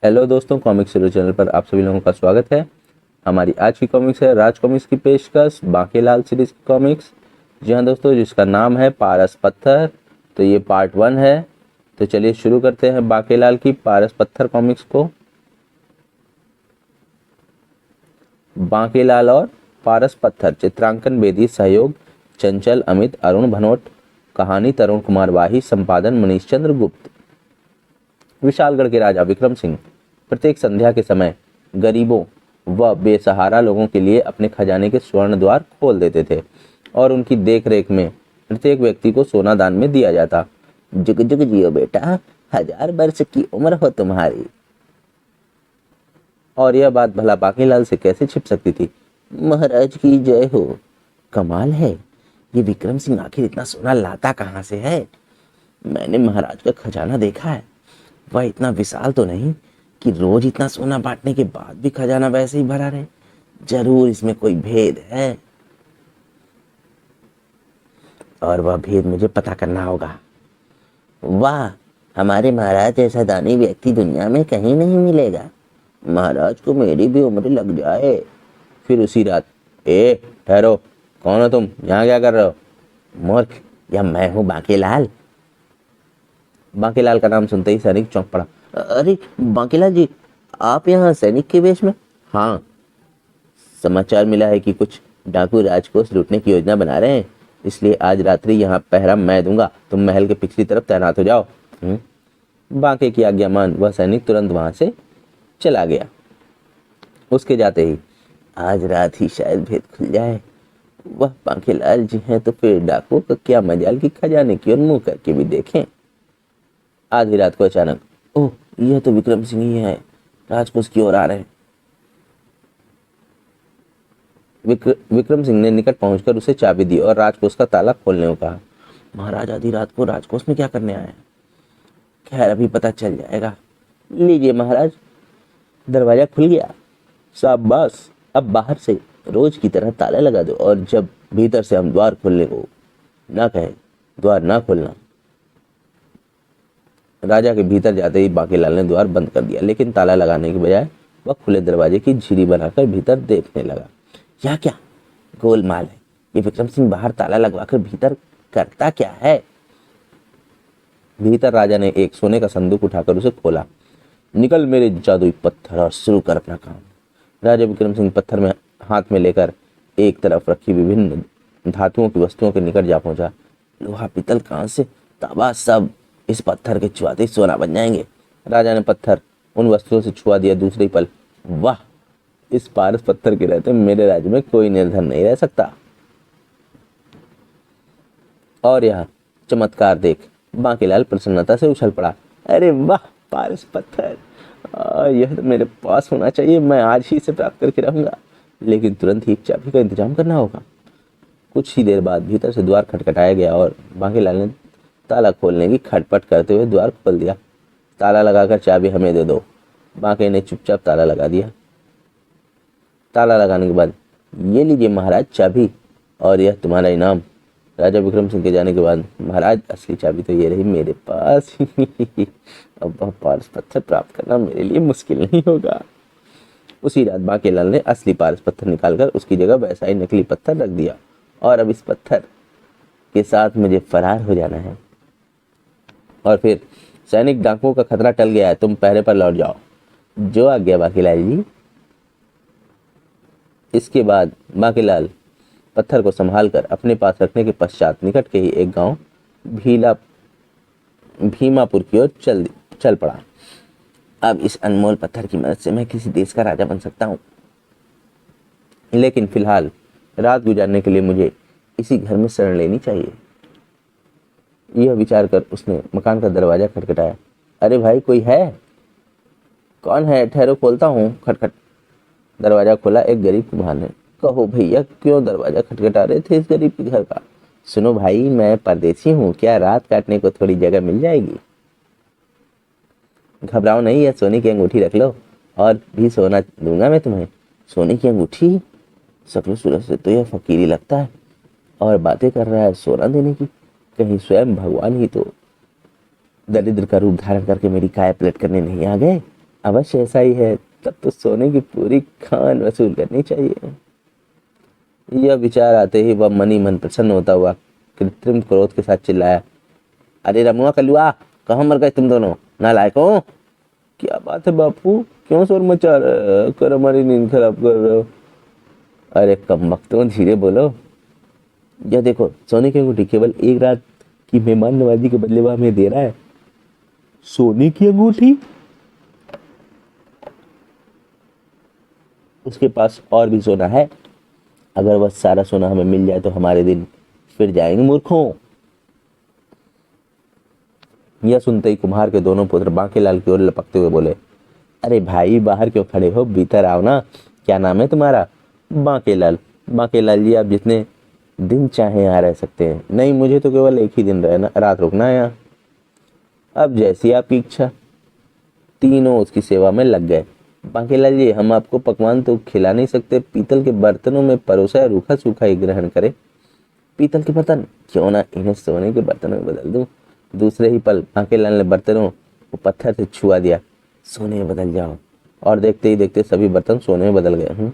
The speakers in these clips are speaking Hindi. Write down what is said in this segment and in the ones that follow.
हेलो दोस्तों, कॉमिक्स हीरो चैनल पर आप सभी लोगों का स्वागत है। हमारी आज की कॉमिक्स है राज कॉमिक्स की पेशकश बांकेलाल सीरीज की कॉमिक्स। जी हाँ दोस्तों, जिसका नाम है पारस पत्थर। तो ये पार्ट 1 है। तो चलिए शुरू करते हैं बांकेलाल की पारस पत्थर कॉमिक्स को। बांकेलाल और पारस पत्थर, चित्रांकन बेदी, सहयोग चंचल अमित, अरुण भनोट, कहानी तरुण कुमार वाही, संपादन मनीष चंद्र गुप्त। विशालगढ़ के राजा विक्रम सिंह प्रत्येक संध्या के समय गरीबों व बेसहारा लोगों के लिए अपने खजाने के स्वर्ण द्वार खोल देते थे और उनकी देखरेख में प्रत्येक व्यक्ति को सोना दान में दिया जाता। जुग जुग जियो बेटा, 1000 वर्ष की उम्र हो तुम्हारी। और यह बात भला बांकीलाल से कैसे छिप सकती थी। महाराज की जय हो। कमाल है, ये विक्रम सिंह आखिर इतना सोना लाता कहाँ से है। मैंने महाराज का खजाना देखा है, वह इतना विशाल तो नहीं कि रोज इतना सोना बांटने के बाद भी खजाना वैसे ही भरा रहे। जरूर इसमें कोई भेद है और वह भेद मुझे पता करना होगा। वाह, हमारे महाराज जैसा दानी व्यक्ति दुनिया में कहीं नहीं मिलेगा। महाराज को मेरी भी उम्र लग जाए। फिर उसी रात, ए ठहरो, कौन हो तुम, यहाँ क्या कर रहे हो? मूर्ख, या मैं हूँ बांकेलाल। बांकेलाल का नाम सुनते ही सैनिक चौंक पड़ा। अरे बांकेलाल जी, आप यहाँ सैनिक के वेश में? हाँ, समाचार मिला है कि कुछ डाकू राजकोष लूटने की योजना बना रहे हैं, इसलिए आज रात्रि यहाँ पहरा मैं दूंगा। तुम महल के पिछली तरफ तैनात हो जाओ। बांके की आज्ञा मान वह सैनिक तुरंत वहां से चला गया। उसके जाते ही आज रात ही शायद भेद खुल जाए। वह बांकेलाल जी हैं तो फिर डाकुओं का क्या मजाल कि खजाने की ओर मुंह करके भी देखें। आधी रात को अचानक, ओह, यह तो विक्रम सिंह ही है, राजकोष की ओर आ रहे हैं। विक्रम सिंह ने निकट पहुंचकर उसे चाबी दी और राजकोष का ताला खोलने को कहा। महाराज आधी रात को राजकोष में क्या करने आए हैं? खैर, अभी पता चल जाएगा। लीजिए महाराज, दरवाजा खुल गया। शाबाश, अब बाहर से रोज की तरह ताला लगा दो और जब भीतर से हम द्वार खोलने को ना कहें, द्वार ना खोलना। राजा के भीतर जाते ही बांकेलाल ने द्वार बंद कर दिया, लेकिन ताला लगाने के बजाय वह खुले दरवाजे की झिरी बनाकर भीतर देखने लगा। यह क्या गोलमाल है? ये विक्रम सिंह बाहर ताला लगवाकर भीतर करता क्या है? भीतर राजा ने एक सोने का संदूक उठाकर उसे खोला। निकल मेरे जादुई पत्थर और शुरू कर अपना काम। राजा विक्रम सिंह पत्थर में हाथ में लेकर एक तरफ रखी विभिन्न धातुओं की वस्तुओं के निकट जा पहुंचा। लोहा, पीतल, कांच से ताबा सब इस पत्थर के छुआते सोना बन जाएंगे। राजा ने पत्थर उन वस्तुओं से छुआ दिया। दूसरे पल, वाह, इस पारस पत्थर के रहते मेरे राज्य में कोई निर्धन नहीं रह सकता। और यह चमत्कार देख बांकेलाल प्रसन्नता से उछल पड़ा। अरे वाह, पारस पत्थर, यह तो मेरे पास होना चाहिए। मैं आज ही इसे प्राप्त करके रहूंगा, लेकिन तुरंत ही एक चाबी का इंतजाम करना होगा। कुछ ही देर बाद भीतर से द्वार खटखटाया गया और बांकेलाल ने ताला खोलने की खटपट करते हुए द्वार खोल दिया। ताला लगाकर चाबी हमें दे दो। बांके ने चुपचाप ताला लगा दिया। ताला लगाने के बाद, ये लीजिए महाराज चाबी, और यह तुम्हारा इनाम। राजा विक्रम सिंह के जाने के बाद, महाराज असली चाबी तो ये रही मेरे पास। अब वह पारस पत्थर प्राप्त करना मेरे लिए मुश्किल नहीं होगा। उसी रात बांकेलाल ने असली पारस पत्थर निकालकर उसकी जगह वैसा ही नकली पत्थर रख दिया और अब इस पत्थर के साथ मुझे फरार हो जाना है। और फिर सैनिक डाकुओं का खतरा टल गया है, तुम पहरे पर लौट जाओ। जो आज्ञा बांकेलाल जी। इसके बाद बांकेलाल पत्थर को संभालकर अपने पास रखने के पश्चात निकट के ही एक गांव भीमापुर की ओर चल पड़ा। अब इस अनमोल पत्थर की मदद से मैं किसी देश का राजा बन सकता हूँ, लेकिन फिलहाल रात गुजारने के लिए मुझे इसी घर में शरण लेनी चाहिए। यह विचार कर उसने मकान का दरवाजा खटखटाया। अरे भाई, कोई है? कौन है? ठहरो, खोलता हूँ। खटखट। दरवाजा खोला एक गरीब कुम्हार ने। कहो भैया, क्यों दरवाजा खटखटा रहे थे इस गरीब के घर का? सुनो भाई, मैं परदेसी हूँ, क्या रात काटने को थोड़ी जगह मिल जाएगी? घबराओ नहीं, यह सोने की अंगूठी रख लो और भी सोना दूंगा मैं तुम्हें। सोने की अंगूठी? शक्ल सूरत से तो यह फकीरी लगता है और बातें कर रहा है सोना देने की। कहीं स्वयं भगवान ही तो दरिद्र का रूप धारण करके मेरी काय पलट करने नहीं आ गए? अवश्य ऐसा ही है, तब तो सोने की पूरी खान वसूल करनी चाहिए। यह विचार आते ही वह मन ही मन प्रसन्न होता हुआ कृत्रिम क्रोध के साथ चिल्लाया, अरे रमुआ कलुआ, कहाँ मर गए तुम दोनों नालायकों। क्या बात है बापू, क्यों शोर मचा कर हमारी नींद खराब कर रहे हो। अरे कमबख्तों, धीरे बोलो। यह देखो, सोने की अंगूठी केवल एक रात की मेहमान नवाजी के बदले वह हमें दे रहा है। सोने की अंगूठी? उसके पास और भी सोना है। अगर वह सारा सोना हमें मिल जाए तो हमारे दिन फिर जाएंगे मूर्खों। यह सुनते ही कुम्हार के दोनों पुत्र बांकेलाल की ओर लपकते हुए बोले, अरे भाई, बाहर क्यों खड़े हो, भीतर आओ ना। क्या नाम है तुम्हारा? बांकेलाल। बांकेलाल जी, आप जितने दिन चाहे यहाँ रह सकते हैं। नहीं, मुझे तो केवल एक ही दिन रहना, रात रुकना है यहाँ। अब जैसी आपकी इच्छा। तीनों उसकी सेवा में लग गए। बांकेलाल जी, हम आपको पकवान तो खिला नहीं सकते, पीतल के बर्तनों में परोसा है, रूखा सूखा ही ग्रहण करे। पीतल के बर्तन? क्यों ना इन्हें सोने के बर्तनों में बदल दूं। दूसरे ही पल बांकेलाल ने बर्तनों को पत्थर से छुआ दिया। सोने में बदल जाओ। और देखते ही देखते सभी बर्तन सोने में बदल गए।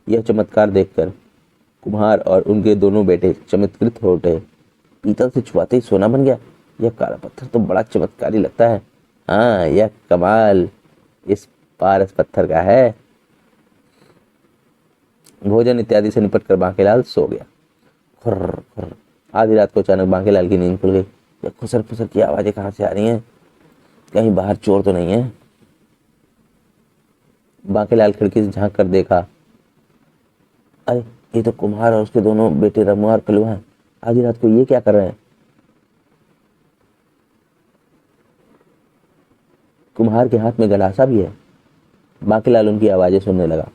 यह चमत्कार देखकर कुम्हार और उनके दोनों बेटे चमत्कृत हो उठे। पीतल से छुआते ही सोना बन गया। यह काला पत्थर तो बड़ा चमत्कारी लगता है। हाँ, यह कमाल इस पारस पत्थर का है। भोजन इत्यादि से निपट कर बांकेलाल सो गया। खुर्र खुर्र। आधी रात को अचानक बांकेलाल की नींद खुल गई। यह खुसर फुसर की आवाजें कहाँ से आ रही हैं? कहीं बाहर चोर तो नहीं है? बांकेलाल खिड़की से झांक कर देखा। अरे, ये तो कुम्हार और उसके दोनों बेटे रमुआ और कलुआ हैं। आधी रात को ये क्या कर रहे हैं? कुम्हार के हाथ में गंडासा भी है। बांकेलाल उनकी आवाजें सुनने लगा।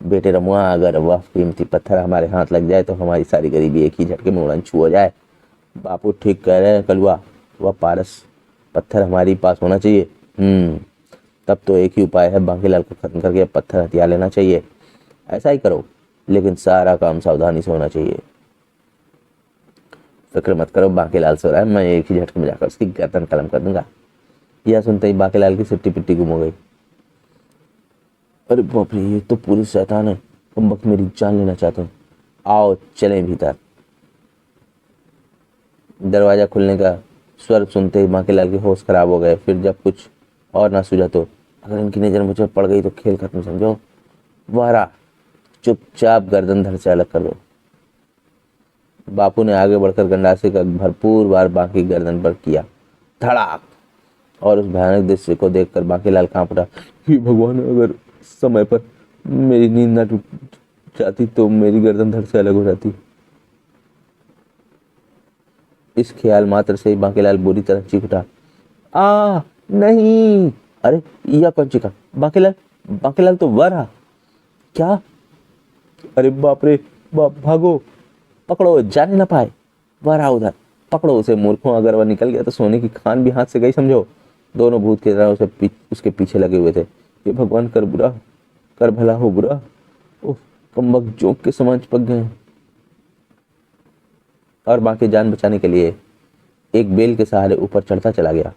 बेटे रमुआ, अगर वह कीमती पत्थर हमारे हाथ लग जाए तो हमारी सारी गरीबी एक ही झटके में उड़न छू हो जाए। बापू ठीक कह रहे हैं कलुआ, वह पारस पत्थर हमारी पास होना चाहिए। तब तो एक ही उपाय है, बांकेलाल को खत्म करके पत्थर हथिया लेना चाहिए। ऐसा ही करो, लेकिन सारा काम सावधानी से होना चाहिए। फिक्र मत करो, बांकेलाल सो रहा है, मैं एक ही झटके में जाकर उसकी गर्दन कलम कर दूंगा। यह सुनते ही बांकेलाल की सिट्टी पिट्टी गुम हो गई। अरे बाप रे, ये तो पूरी शैतान है, कम वक्त मेरी जान लेना चाहते हैं। आओ चलें भीतर। दरवाजा खुलने का स्वर सुनते ही बांकेलाल के होश खराब हो गए। फिर जब कुछ और ना सूझा तो, अगर इनकी नजर मुझ पर पड़ गई तो खेल खत्म समझो। वारा, चुपचाप गर्दन धड़ से अलग कर दो। बापू ने आगे बढ़कर गंडासे का भरपूर वार बांकी गर्दन पर किया। धड़ाक। और उस भयानक दृश्य को देखकर बांकेलाल कांप उठा। हे भगवान, अगर समय पर मेरी नींद ना टूट जाती तो मेरी गर्दन धड़ से अलग हो जाती। इस ख्याल मात्र से ही बांकेलाल बुरी तरह चीख उठा। नहीं। अरे, यह कौन चीखा? बांकेलाल, बांकेलाल तो वह रहा। क्या? अरे बाप रे बाप, भागो, पकड़ो, जाने ना पाए। वह रहा उधर, पकड़ो उसे मूर्खों, अगर वह निकल गया तो सोने की खान भी हाथ से गई समझो। दोनों भूत की तरह उसके पीछे लगे हुए थे। ये भगवान, कर बुरा, कर भला हो बुरा। ओह, कमबख्त जोक के समान चिपक गए। और बाकी जान बचाने के लिए एक बेल के सहारे ऊपर चढ़ता चला गया।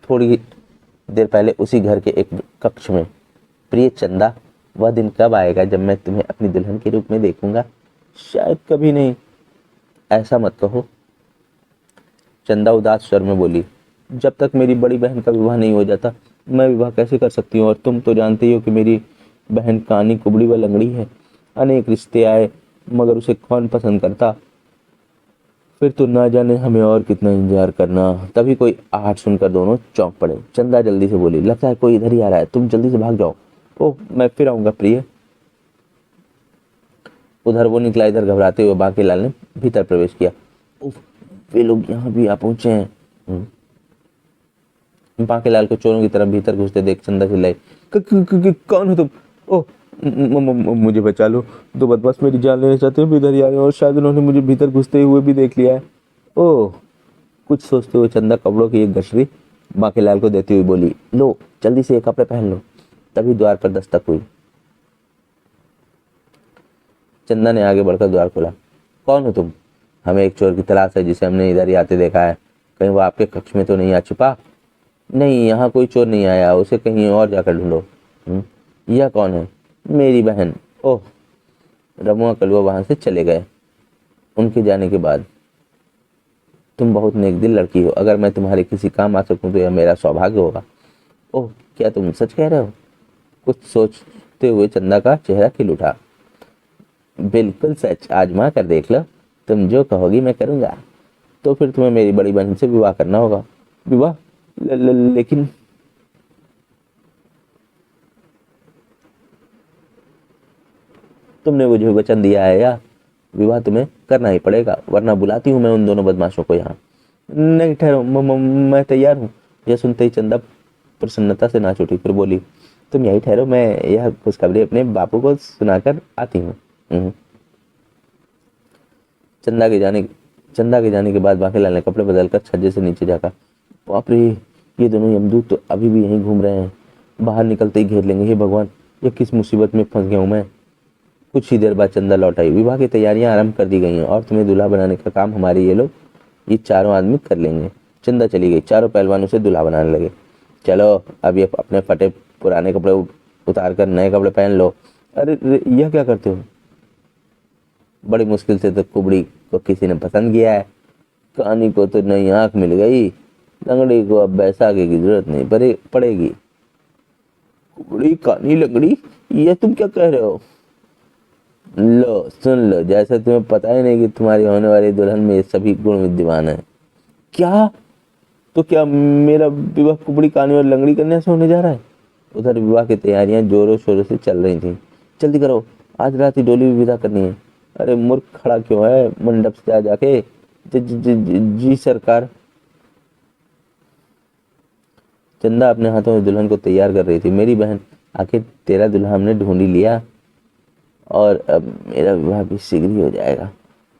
थोड़ी देर पहले उसी घर के एक कक्ष में, प्रिय चंदा, वह दिन कब आएगा जब मैं तुम्हें अपनी दुल्हन के रूप में देखूंगा? शायद कभी नहीं। ऐसा मत कहो। चंदा उदास स्वर में बोली, जब तक मेरी बड़ी बहन का विवाह नहीं हो जाता मैं विवाह कैसे कर सकती हूँ? और तुम तो जानते ही हो कि मेरी बहन कानी कुबड़ी व लंगड़ी है। अनेक रिश्ते आए मगर उसे कौन पसंद करता? फिर तो ना जाने हमें और कितना इंतजार करना। तभी कोई आहट सुनकर दोनों चौंक पड़े। चंदा जल्दी से बोली, लगता है कोई इधर ही आ रहा है, तुम जल्दी से भाग जाओ। ओह, मैं फिर आऊंगा प्रिय। उधर वो निकला। इधर घबराते हुए बांकेलाल ने भीतर प्रवेश किया। उफ, वे लोग यहाँ भी आ पहुंचे हैं। बांकेलाल को चोरों की तरफ भीतर घुसते देख चंदा चिल्लाई, कौन हो तुम? ओह, मुझे बचा लो, दो बदमाश मेरी जान लेना चाहते हैं, इधर ही आ रहे हैं और शायद उन्होंने मुझे भीतर घुसते हुए भी देख लिया है। ओह, कुछ सोचते हुए चंदा कपड़ों की एक गठरी बांकेलाल को देती हुई बोली, लो जल्दी से ये कपड़े पहन लो। तभी द्वार पर दस्तक हुई। चंदा ने आगे बढ़कर द्वार खोला। कौन हो तुम? हमें एक चोर की तलाश है जिसे हमने इधर ही आते देखा है। कहीं वो आपके कक्ष में तो नहीं आ छुपा? नहीं, यहाँ कोई चोर नहीं आया, उसे कहीं और जाकर ढूंढो। यह कौन है? मेरी बहन। ओह। रमुआ कलुआ वहां से चले गए। उनके जाने के बाद, तुम बहुत नेक दिल लड़की हो, अगर मैं तुम्हारे किसी काम आ सकूं तो यह मेरा सौभाग्य होगा। ओह, क्या तुम सच कह रहे हो? कुछ सोचते हुए चंदा का चेहरा खिल उठा। बिल्कुल सच, आजमा कर देख लो, तुम जो कहोगी मैं करूंगा। तो फिर तुम्हें मेरी बड़ी बहन से विवाह करना होगा। विवाह? लेकिन तुमने मुझे वचन दिया है या? विवाह तुम्हें करना ही पड़ेगा, वरना बुलाती हूँ मैं उन दोनों बदमाशों को यहाँ। नहीं, ठहरो, मैं तैयार हूँ। यह सुनते ही चंदा प्रसन्नता से नाच उठी, फिर बोली, तुम यही ठहरो, मैं यह खुशखबरी अपने बापू को सुनाकर आती हूँ। चंदा के जाने चंदा के जाने के बाद बांकेलाल ने कपड़े बदलकर छज्जे से नीचे जाकर, बाप रे, ये दोनों यमदूत तो अभी भी यहीं घूम रहे हैं, बाहर निकलते ही घेर लेंगे। हे भगवान, ये किस मुसीबत में फंस गया हूँ मैं। कुछ ही देर बाद चंदा लौट आई। विवाह की तैयारियां आरंभ कर दी गई हैं और तुम्हें दूल्हा बनाने का काम हमारे ये चारों आदमी कर लेंगे। चंदा चली गई। चारों पहलवानों से दूल्हा बनाने लगे। चलो, अब ये अपने फटे पुराने कपड़े उतार कर नए कपड़े पहन लो। अरे यह क्या करते हो? बड़ी मुश्किल से तो कुबड़ी को किसी ने पसंद किया है, कहानी को तो नई आंख मिल गई, लंगड़ी को अब बैसाखी की जरूरत नहीं पड़ेगी। कुबड़ी, कानी, लंगड़ी, ये तुम क्या कह रहे हो? लो सुन लो, जैसे तुम्हें पता ही नहीं कि तुम्हारी होने वाली दुल्हन में ये सभी गुण विद्यमान है। क्या? तो क्या मेरा विवाह कुबड़ी, कानी और लंगड़ी कन्या से होने जा रहा है? उधर विवाह की तैयारियां जोरों शोरों से चल रही थी। जल्दी करो, आज रात ही डोली भी विदा करनी है। अरे मूर्ख, खड़ा क्यों है? मंडप से आ जाके। जी सरकार। चंदा अपने हाथों में दुल्हन को तैयार कर रही थी। मेरी बहन, आखिर तेरा दुल्हा हमने ढूंढ ही लिया और अब मेरा विवाह भी शीघ्र ही हो जाएगा।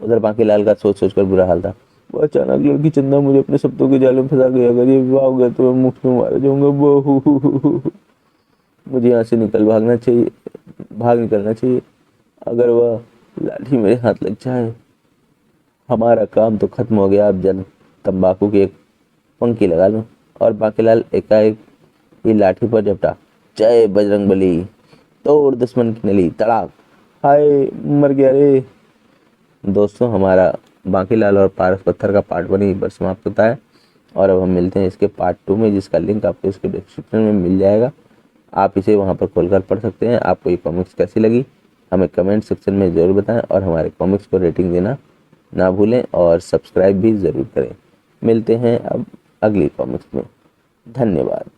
उधर बांकीलाल का सोच सोच कर बुरा हाल था। वो अचानक लड़की चंदा मुझे अपने शब्दों के जाल में फंसा गई। अगर ये विवाह हो गया तो मैं मुफ्त में मारा जाऊंगा। बहू, मुझे यहाँ से भाग निकलना चाहिए। अगर वह लाठी मेरे हाथ लग जाए, हमारा काम तो खत्म हो गया। अब जल तंबाकू की एक पंक्ति लगा लूं। और बांकीलाल एकाएक ही लाठी पर झपटा। जय बजरंग बली, तोड़ दुश्मन की नली, तड़ाक। हाय, मर गया रे। दोस्तों, हमारा बांकीलाल और पारस पत्थर का पार्ट 1 यहीं पर समाप्त होता है और अब हम मिलते हैं इसके पार्ट 2 में, जिसका लिंक आपको इसके डिस्क्रिप्शन में मिल जाएगा। आप इसे वहां पर खोलकर पढ़ सकते हैं। आपको ये कॉमिक्स कैसी लगी हमें कमेंट सेक्शन में ज़रूर बताएं और हमारे कॉमिक्स को रेटिंग देना ना भूलें और सब्सक्राइब भी ज़रूर करें। मिलते हैं अब अगली कॉमिक्स में। धन्यवाद।